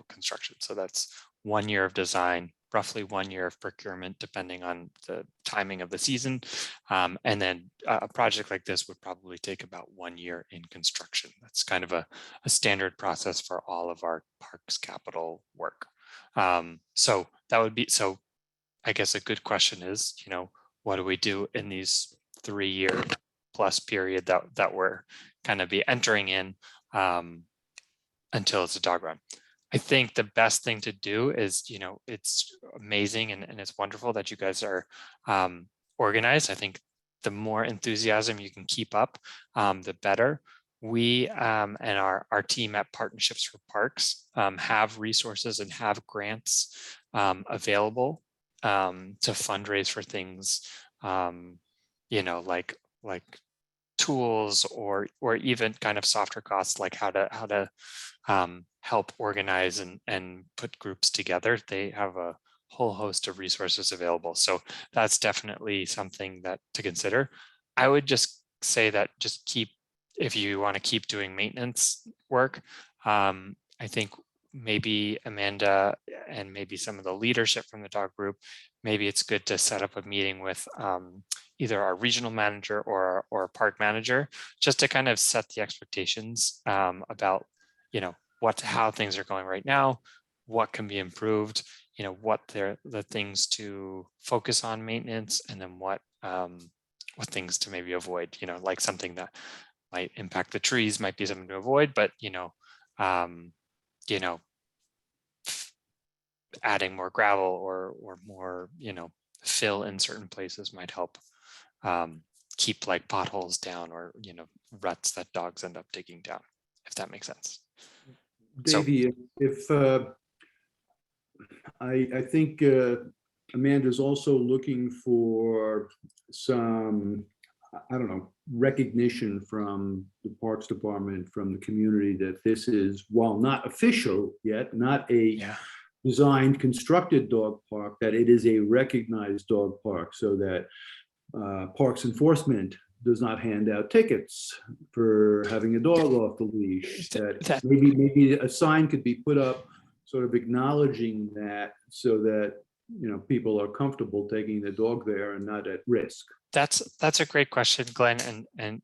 Speaker 4: construction. So that's 1 year of design, roughly 1 year of procurement, depending on the timing of the season. And then a project like this would probably take about 1 year in construction. That's kind of a standard process for all of our parks capital work. So that would be, so I guess a good question is, you know, what do we do in these 3-year plus period that we're kind of be entering in until it's a dog run? I think the best thing to do is, you know, it's amazing and it's wonderful that you guys are organized. I think the more enthusiasm you can keep up, the better. We and our team at Partnerships for Parks have resources and have grants available to fundraise for things, you know, like tools or even kind of softer costs, like how to help organize and put groups together. They have a whole host of resources available. So that's definitely something to consider. I would just say that just if you want to keep doing maintenance work, I think maybe Amanda and maybe some of the leadership from the dog group, maybe it's good to set up a meeting with either our regional manager or a park manager, just to kind of set the expectations about, you know, how things are going right now, what can be improved, you know, what the things to focus on maintenance, and then what things to maybe avoid, you know, like something that might impact the trees might be something to avoid, but you know, adding more gravel or more, fill in certain places might help keep like potholes down or, ruts that dogs end up digging down, if that makes sense.
Speaker 1: Davey, if I think Amanda's also looking for some, I don't know, recognition from the Parks Department, from the community, that this is, while not official yet, not a designed, constructed dog park, that it is a recognized dog park, so that Parks Enforcement does not hand out tickets for having a dog off the leash. That maybe a sign could be put up, sort of acknowledging that, so that people are comfortable taking the dog there and not at risk.
Speaker 4: That's a great question, Glenn, and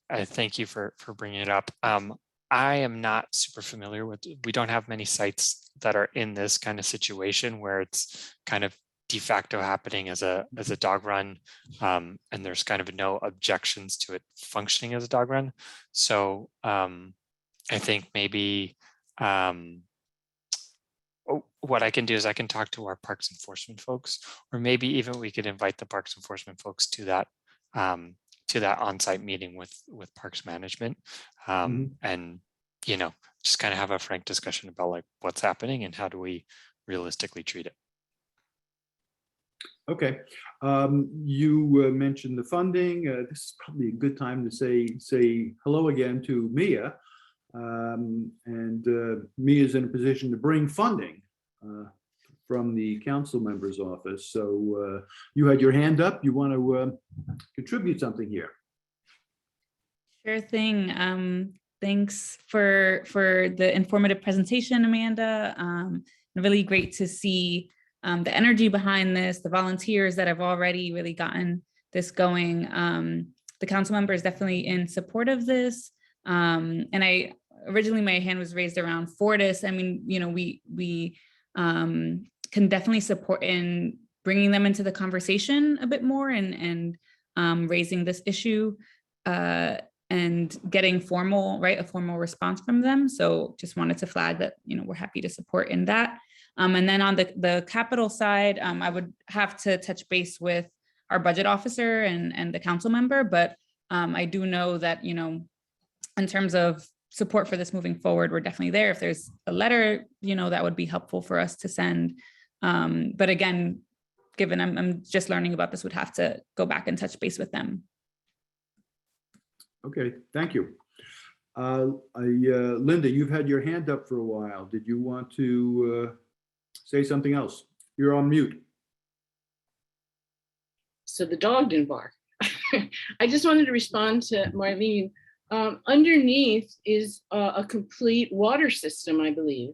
Speaker 4: I thank you for bringing it up. I am not super familiar with. We don't have many sites that are in this kind of situation where it's kind of de facto happening as a dog run, and there's kind of no objections to it functioning as a dog run. So I think maybe what I can do is I can talk to our Parks Enforcement folks, or maybe even we could invite the Parks Enforcement folks to that on-site meeting with Parks Management, and just kind of have a frank discussion about like what's happening and how do we realistically treat it.
Speaker 1: Okay, you mentioned the funding. This is probably a good time to say hello again to Mia. Mia is in a position to bring funding from the council member's office. So you had your hand up. You want to contribute something here?
Speaker 12: Sure thing. Thanks for the informative presentation, Amanda. Really great to see the energy behind this, the volunteers that have already really gotten this going. The council member is definitely in support of this. And originally my hand was raised around Fortis. I mean, we can definitely support in bringing them into the conversation a bit more and raising this issue and getting a formal response from them. So just wanted to flag that, we're happy to support in that. And then on the capital side, I would have to touch base with our budget officer and the council member, but I do know that, in terms of support for this moving forward, we're definitely there. If there's a letter, that would be helpful for us to send. But again, given I'm just learning about this, would have to go back and touch base with them.
Speaker 1: Okay, thank you. Linda, you've had your hand up for a while. Did you want to say something else? You're on mute.
Speaker 8: So the dog didn't bark. I just wanted to respond to Marlene. Underneath is a complete water system, I believe.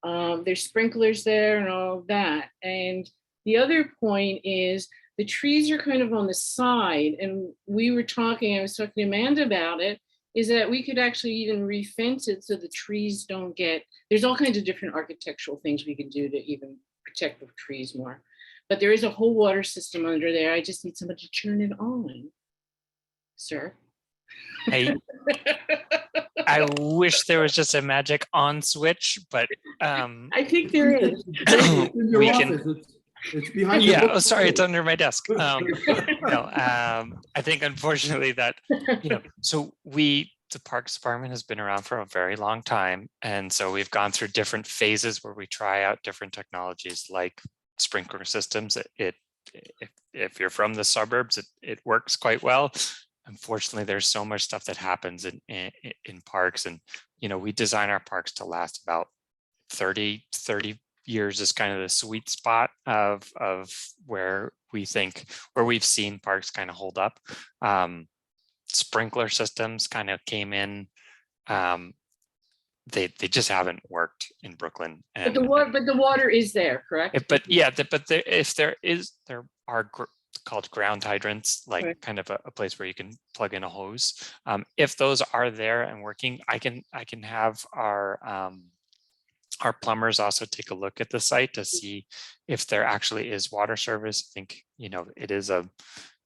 Speaker 8: There's sprinklers there and all of that. And the other point is the trees are kind of on the side. And I was talking to Amanda about it, is that we could actually even re-fence it so the trees don't there's all kinds of different architectural things we can do to even protect the trees more. But there is a whole water system under there. I just need somebody to turn it on, sir.
Speaker 4: I wish there was just a magic on switch, but
Speaker 8: I think there is.
Speaker 4: We can.
Speaker 1: It's behind.
Speaker 4: Yeah. Oh, sorry, it's under my desk. No, I think unfortunately that so the Parks Department has been around for a very long time, and so we've gone through different phases where we try out different technologies like sprinkler systems. If you're from the suburbs, it works quite well. Unfortunately, there's so much stuff that happens in parks, and we design our parks to last about 30 years is kind of the sweet spot of where we've seen parks kind of hold up. Sprinkler systems kind of came in. They just haven't worked in Brooklyn. And,
Speaker 8: but the water is there, correct?
Speaker 4: There are called ground hydrants, like
Speaker 8: right.
Speaker 4: Kind of a place where you can plug in a hose. If those are there and working, I can have our plumbers also take a look at the site to see if there actually is water service. I think, it is a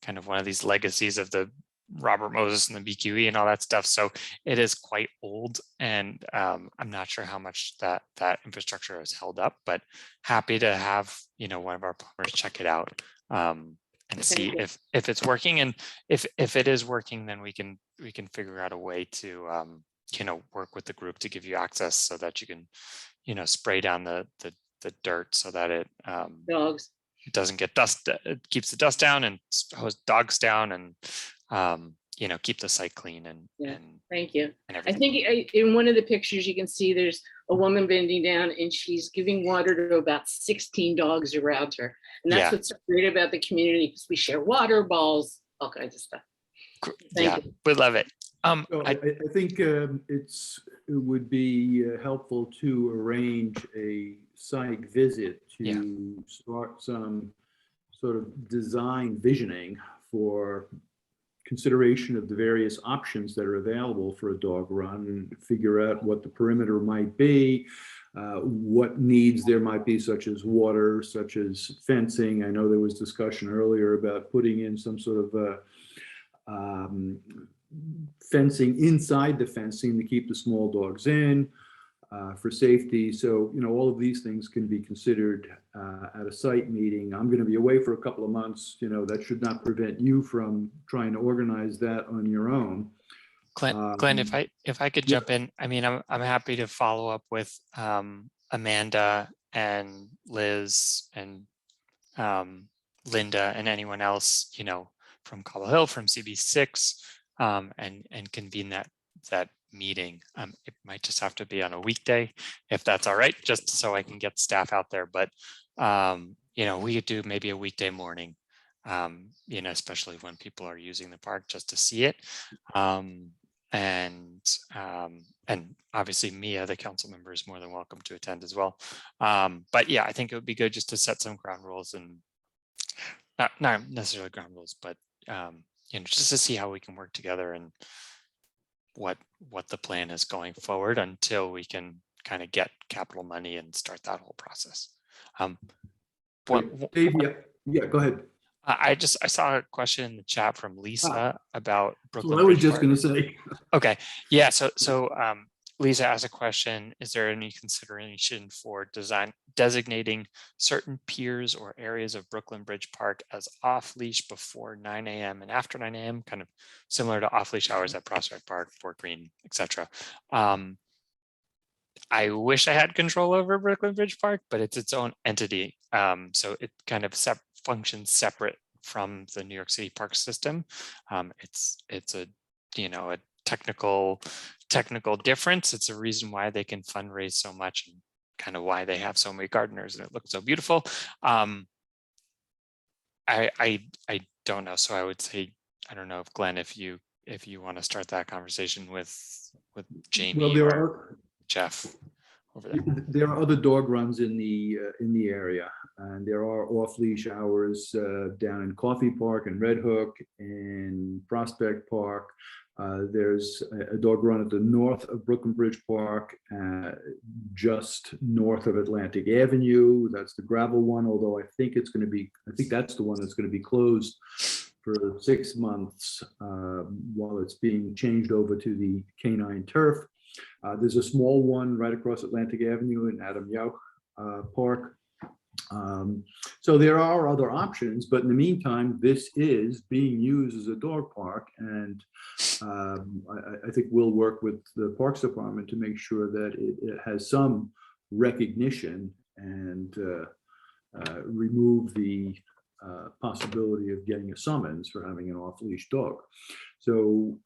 Speaker 4: kind of one of these legacies of the Robert Moses and the BQE and all that stuff. So it is quite old, and I'm not sure how much that infrastructure is held up, but happy to have, you know, one of our plumbers check it out and see if it's working. And if it is working, then we can figure out a way to you know, work with the group to give you access so that you can, you know, spray down the dirt so that it
Speaker 8: Dogs.
Speaker 4: it doesn't get dust. It keeps the dust down and hose dogs down, and you know, keep the site clean and
Speaker 8: Yeah.
Speaker 4: and,
Speaker 8: Thank you.
Speaker 4: and
Speaker 8: I
Speaker 4: everything.
Speaker 8: think in one of the pictures you can see there's a woman bending down and she's giving water to about 16 dogs around her. And that's
Speaker 4: Yeah.
Speaker 8: what's so great about the community, because we share water balls, all kinds of stuff.
Speaker 4: Yeah,
Speaker 8: Thank you.
Speaker 4: we love it.
Speaker 1: So I think it would be helpful to arrange a site visit to start some sort of design visioning for consideration of the various options that are available for a dog run, and figure out what the perimeter might be, what needs there might be, such as water, such as fencing. I know there was discussion earlier about putting in some sort of fencing inside the fencing to keep the small dogs in for safety. So, you know, all of these things can be considered at a site meeting. I'm going to be away for a couple of months. You know, that should not prevent you from trying to organize that on your own.
Speaker 4: Glenn, if I could jump in, I mean, I'm happy to follow up with Amanda and Liz and Linda and anyone else, you know, from Cobble Hill, from CB6, and convene that meeting. It might just have to be on a weekday, if that's all right, just so I can get staff out there. But you know, we could do maybe a weekday morning, you know, especially when people are using the park, just to see it. And obviously Mia, the council member, is more than welcome to attend as well. But yeah, I think it would be good just to set some ground rules, and not necessarily ground rules, but you know, just to see how we can work together and what the plan is going forward until we can kind of get capital money and start that whole process.
Speaker 1: Dave, yeah, go ahead.
Speaker 4: I saw a question in the chat from Lisa about Brooklyn.
Speaker 1: Well, I was
Speaker 4: Bridge
Speaker 1: just
Speaker 4: Park.
Speaker 1: going to say.
Speaker 4: Okay, yeah. So Lisa asked a question: is there any consideration for designating certain piers or areas of Brooklyn Bridge Park as off leash before 9 a.m. and after 9 a.m., kind of similar to off leash hours at Prospect Park, Fort Greene, etc. I wish I had control over Brooklyn Bridge Park, but it's its own entity. So it kind of functions separate from the New York City park system. It's a, you know, a technical difference. It's a reason why they can fundraise so much, and kind of why they have so many gardeners and it looks so beautiful. I don't know. So I would say, I don't know if Glenn, if you want to start that conversation with Jamie or Jeff over there.
Speaker 1: There are other dog runs in the area, and there are off-leash hours down in Coffee Park and Red Hook and Prospect Park. There's a dog run at the north of Brooklyn Bridge Park, just north of Atlantic Avenue. That's the gravel one, although I think that's the one that's going to be closed for 6 months while it's being changed over to the canine turf. There's a small one right across Atlantic Avenue in Adam Yauch Park. So there are other options, but in the meantime, this is being used as a dog park, and I think we'll work with the Parks Department to make sure that it has some recognition and remove the possibility of getting a summons for having an off-leash dog. So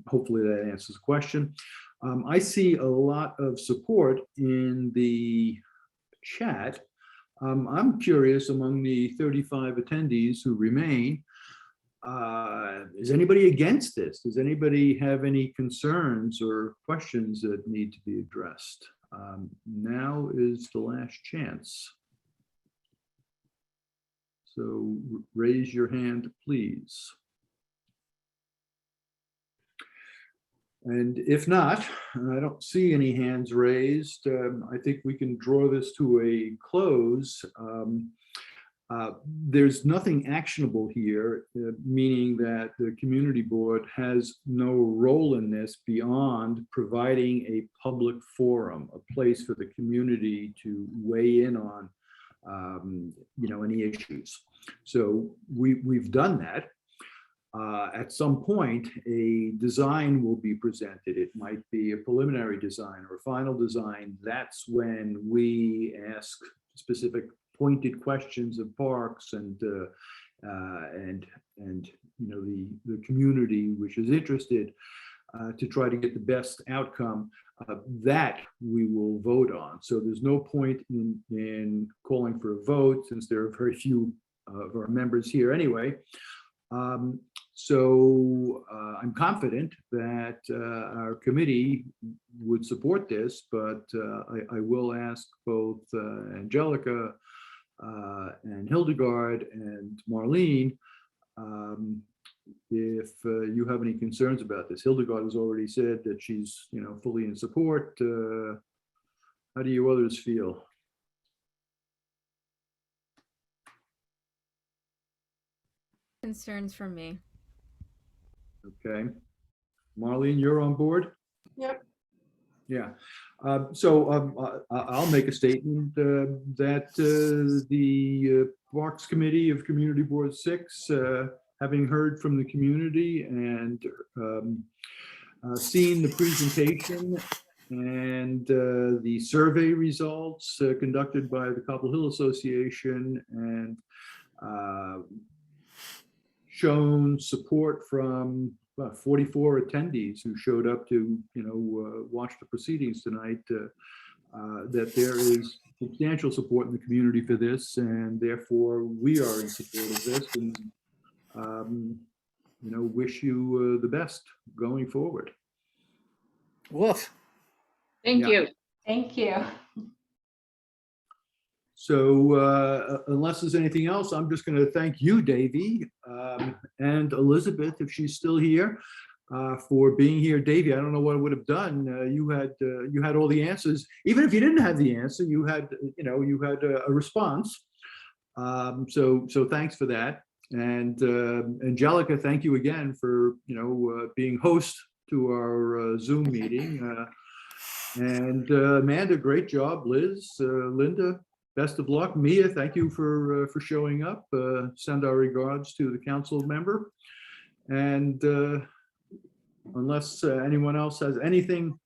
Speaker 1: hopefully that answers the question. I see a lot of support in the chat. I'm curious, among the 35 attendees who remain, is anybody against this? Does anybody have any concerns or questions that need to be addressed? Now is the last chance. So raise your hand, please. And if not, and I don't see any hands raised, I think we can draw this to a close. There's nothing actionable here, meaning that the community board has no role in this beyond providing a public forum, a place for the community to weigh in on, any issues. So we've done that. At some point, a design will be presented. It might be a preliminary design or a final design. That's when we ask specific pointed questions of parks and the community which is interested to try to get the best outcome that we will vote on. So there's no point in calling for a vote, since there are very few of our members here anyway. So I'm confident that our committee would support this, but I will ask both Angelica and Hildegard and Marlene if you have any concerns about this. Hildegard has already said that she's fully in support. How do you others feel?
Speaker 3: Concerns from me.
Speaker 1: Okay. Marlene, you're on board?
Speaker 10: Yep.
Speaker 1: Yeah. I'll make a statement that the Parks Committee of Community Board 6, having heard from the community and seen the presentation and the survey results conducted by the Cobble Hill Association and shown support from 44 attendees who showed up to, watch the proceedings tonight, that there is substantial support in the community for this, and therefore we are in support of this, and wish you the best going forward.
Speaker 6: Woof.
Speaker 8: Thank
Speaker 1: Yeah.
Speaker 8: you.
Speaker 2: Thank you.
Speaker 1: So unless there's anything else, I'm just going to thank you, Davey, and Elizabeth, if she's still here, for being here. Davey, I don't know what I would have done. You had all the answers. Even if you didn't have the answer, you had a response. So thanks for that. And Angelica, thank you again for being host to our Zoom meeting. And Amanda, great job. Liz, Linda, best of luck. Mia, thank you for showing up. Send our regards to the council member. And unless anyone else has anything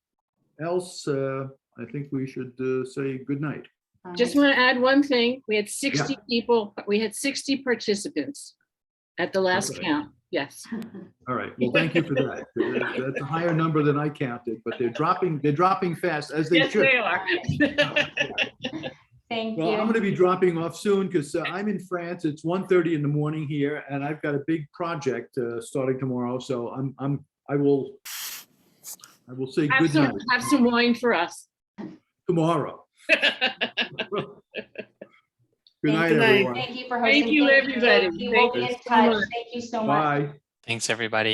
Speaker 1: else, I think we should say good night.
Speaker 8: Just want to add one thing. We had 60 people. We had 60 participants at the last
Speaker 1: Okay.
Speaker 8: count. Yes.
Speaker 1: All right. Well, thank you for that. That's a higher number than I counted, but they're dropping fast, as they
Speaker 8: Yes,
Speaker 1: should.
Speaker 8: they are.
Speaker 2: Thank
Speaker 1: Well, I'm
Speaker 2: you.
Speaker 1: going to be dropping off soon because I'm in France. It's 1:30 in the morning here, and I've got a big project starting tomorrow. So I will say good night
Speaker 8: Have some wine for us.
Speaker 1: tomorrow. Good night,
Speaker 6: Good night.
Speaker 1: everyone.
Speaker 2: Thank you for hosting.
Speaker 8: Thank you, everybody.
Speaker 2: We will be in
Speaker 8: Thank you so
Speaker 2: touch.
Speaker 8: much.
Speaker 2: Thank you so much.
Speaker 1: Bye.
Speaker 4: Thanks, everybody.